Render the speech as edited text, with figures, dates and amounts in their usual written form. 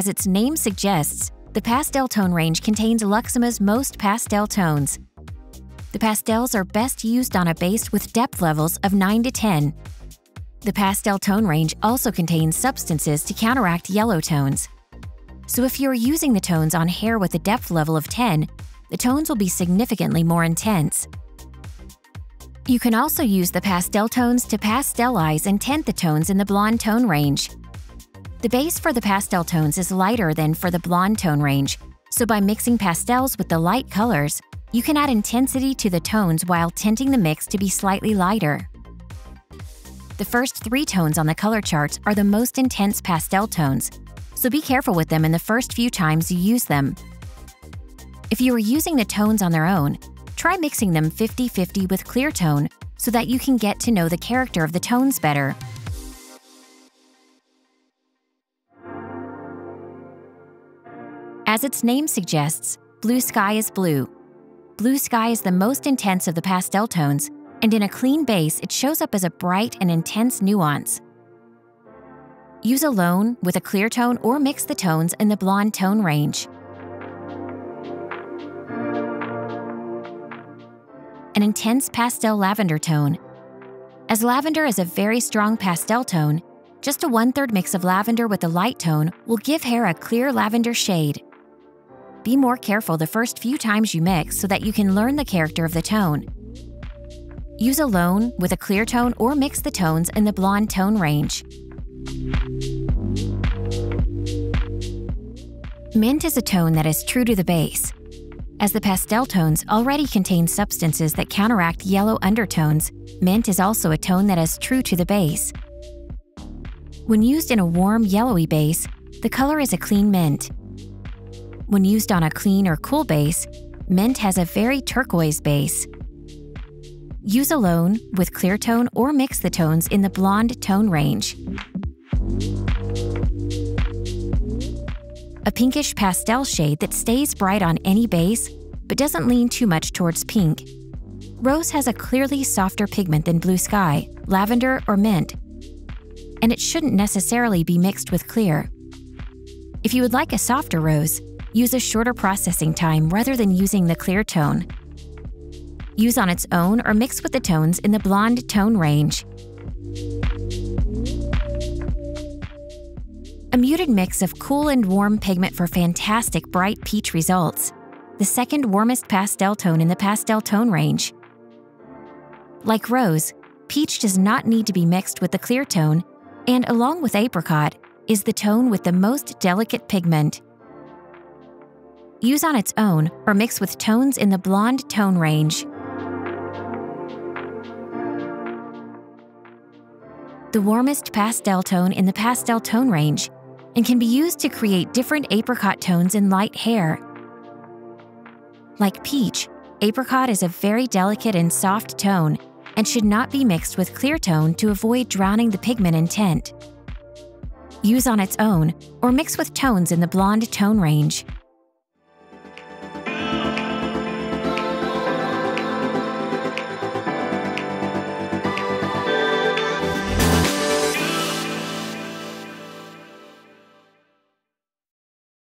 As its name suggests, the pastel tone range contains Luxema's most pastel tones. The pastels are best used on a base with depth levels of 9 to 10. The pastel tone range also contains substances to counteract yellow tones. So if you're using the tones on hair with a depth level of 10, the tones will be significantly more intense. You can also use the pastel tones to pastelize and tint the tones in the blonde tone range. The base for the pastel tones is lighter than for the blonde tone range, so by mixing pastels with the light colors, you can add intensity to the tones while tinting the mix to be slightly lighter. The first 3 tones on the color charts are the most intense pastel tones, so be careful with them in the first few times you use them. If you are using the tones on their own, try mixing them 50-50 with clear tone so that you can get to know the character of the tones better. As its name suggests, Blue Sky is blue. Blue Sky is the most intense of the pastel tones, and in a clean base, it shows up as a bright and intense nuance. Use alone, with a clear tone, or mix the tones in the blonde tone range. An intense pastel lavender tone. As lavender is a very strong pastel tone, just a 1/3 mix of lavender with a light tone will give hair a clear lavender shade. Be more careful the first few times you mix so that you can learn the character of the tone. Use alone, with a clear tone, or mix the tones in the blonde tone range. Mint is a tone that is true to the base. As the pastel tones already contain substances that counteract yellow undertones, mint is also a tone that is true to the base. When used in a warm, yellowy base, the color is a clean mint. When used on a clean or cool base, mint has a very turquoise base. Use alone, with clear tone, or mix the tones in the blonde tone range. A pinkish pastel shade that stays bright on any base, but doesn't lean too much towards pink. Rose has a clearly softer pigment than Blue Sky, lavender, or mint, and it shouldn't necessarily be mixed with clear. If you would like a softer rose, use a shorter processing time rather than using the clear tone. Use on its own or mix with the tones in the blonde tone range. A muted mix of cool and warm pigment for fantastic bright peach results. The second warmest pastel tone in the pastel tone range. Like rose, peach does not need to be mixed with the clear tone, and along with apricot, is the tone with the most delicate pigment. Use on its own or mix with tones in the blonde tone range. The warmest pastel tone in the pastel tone range, and can be used to create different apricot tones in light hair. Like peach, apricot is a very delicate and soft tone and should not be mixed with clear tone to avoid drowning the pigment in tint. Use on its own or mix with tones in the blonde tone range.